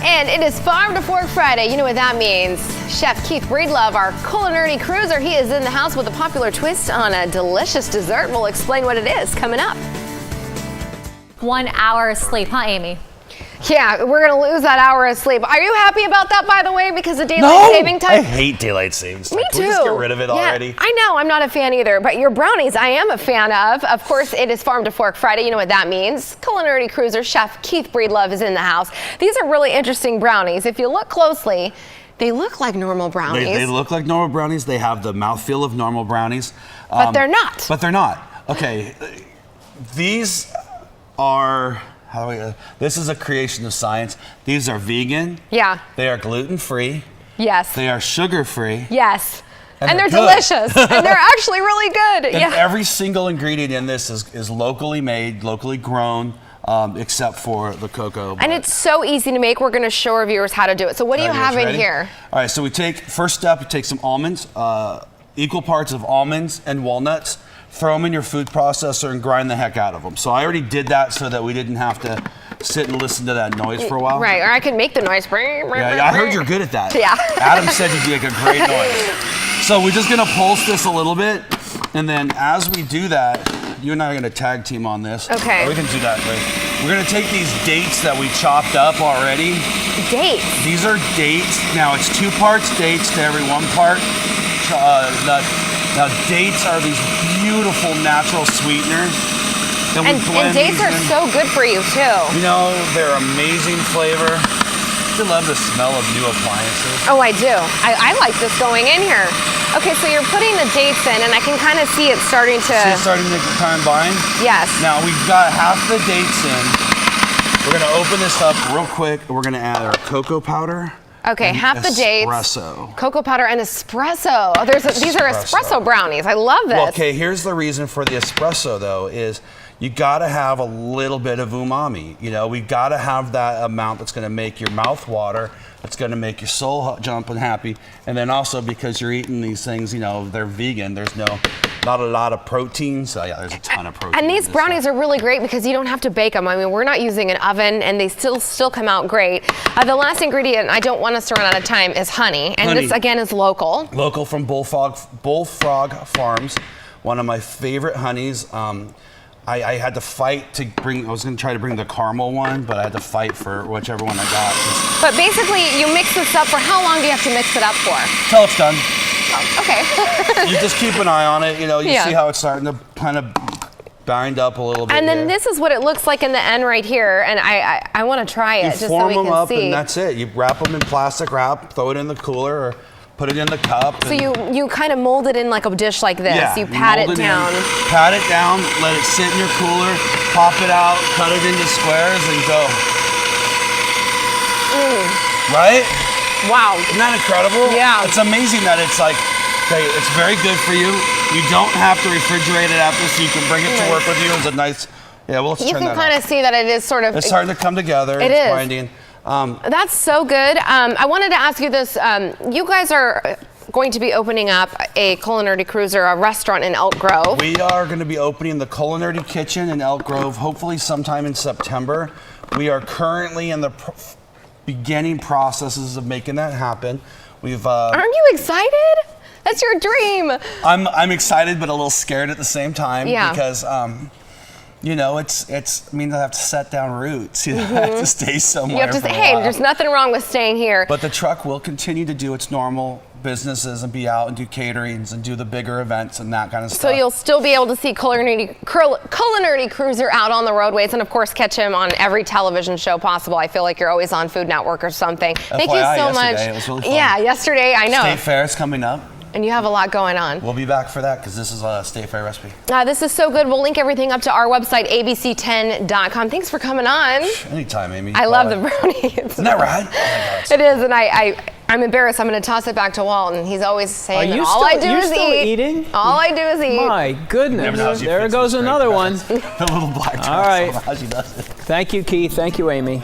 And it is Farm to Fork Friday. You know what that means. Chef Keith Breedlove, our culinary cruiser, he is in the house with a popular twist on a delicious dessert. We'll explain what it is coming up. 1 hour of sleep, huh, Amy? Yeah, we're going to lose that hour of sleep. Are you happy about that, by the way, because of daylight saving time? I hate daylight savings time. Me too. Can we just get rid of it already? I know, I'm not a fan either, but your brownies I am a fan of. Of course, it is Farm to Fork Friday. You know what that means. Culinary cruiser Chef Keith Breedlove is in the house. These are really interesting brownies. If you look closely, they look like normal brownies. They look like normal brownies. They have the mouthfeel of normal brownies. But they're not. But they're not. Okay, these are... this is a creation of science. These are vegan. Yeah. They are gluten-free. Yes. They are sugar-free. Yes. And they're good. delicious. And they're actually really good. And every single ingredient in this is locally made, locally grown, except for the cocoa. And it's so easy to make. We're going to show our viewers how to do it. So what do you have in here? All right, so first step, you take some almonds, equal parts of almonds and walnuts. Throw them in your food processor and grind the heck out of them. So I already did that so that we didn't have to sit and listen to that noise for a while. Right, or I could make the noise. Yeah, I heard you're good at that. Yeah. Adam said you make a great noise. So we're just gonna pulse this a little bit, and then as we do that, you and I are gonna tag team on this. Okay. We can do that later. We're gonna take these dates that we chopped up already. Dates? These are dates. Now it's 2 parts dates to every 1 part nut. Now dates are these beautiful natural sweeteners. And dates are so good for you too. You know, they're amazing flavor. I love the smell of new appliances. Oh, I do. I like this going in here. Okay, so you're putting the dates in, and I can kind of see it starting to... See it starting to bind? Yes. Now we've got half the dates in. We're gonna open this up real quick. We're gonna add our cocoa powder. Okay, half the dates, espresso, cocoa powder, and espresso. Oh, these are espresso brownies. I love this. Well, okay, here's the reason for the espresso, though, is you gotta have a little bit of umami. You know, we gotta have that amount that's gonna make your mouth water, that's gonna make your soul jump and happy. And then also because you're eating these things, you know, they're vegan, there's not a lot of protein, so yeah, there's a ton of protein. And these brownies are really great because you don't have to bake them. I mean, we're not using an oven, and they still come out great. The last ingredient, I don't want us to run out of time, is honey. And this, again, is local. Local from Bullfrog Farms, one of my favorite honeys. I had to fight to bring, I was gonna try to bring the caramel one, but I had to fight for whichever one I got. But basically, you mix this up for how long do you have to mix it up for? Till it's done. Oh, okay. You just keep an eye on it, you know, you see how it's starting to kind of bind up a little bit. And then this is what it looks like in the end right here, and I want to try it just so we can see. You form them up, and that's it. You wrap them in plastic wrap, throw it in the cooler, or put it in the cup. So you kind of mold it in like a dish like this. Yeah, you pat it down. Pat it down, let it sit in your cooler, pop it out, cut it into squares, and go. Right? Wow. Isn't that incredible? Yeah. It's amazing that it's like, okay, it's very good for you. You don't have to refrigerate it after, so you can bring it to work with you. It's a nice, well, let's turn that on. You can kind of see that it is sort of... It's starting to come together. It's is. Binding. That's so good. I wanted to ask you this. You guys are going to be opening up a culinary cruiser, a restaurant in Elk Grove. We are going to be opening the Culinary Kitchen in Elk Grove, hopefully sometime in September. We are currently in the beginning processes of making that happen. Aren't you excited? That's your dream. I'm excited, but a little scared at the same time because you know, I mean, I have to set down roots. You know, I have to stay somewhere. You have to say, hey, there's nothing wrong with staying here. But the truck will continue to do its normal businesses and be out and do caterings and do the bigger events and that kind of stuff. So you'll still be able to see Culinary Cruiser out on the roadways, and of course catch him on every television show possible. I feel like you're always on Food Network or something. Thank you so much. It was really fun. Yeah, yesterday, I know. State Fair is coming up. And you have a lot going on. We'll be back for that because this is a State Fair recipe. This is so good. We'll link everything up to our website, ABC10.com. Thanks for coming on. Anytime, Amy. I love the brownies. Isn't that right? Oh, it is, and I'm embarrassed. I'm going to toss it back to Walton. He's always saying that all I do is eat. All I do is eat. My goodness. There goes another one. The little black dress. All right. How she does it. Thank you, Keith. Thank you, Amy.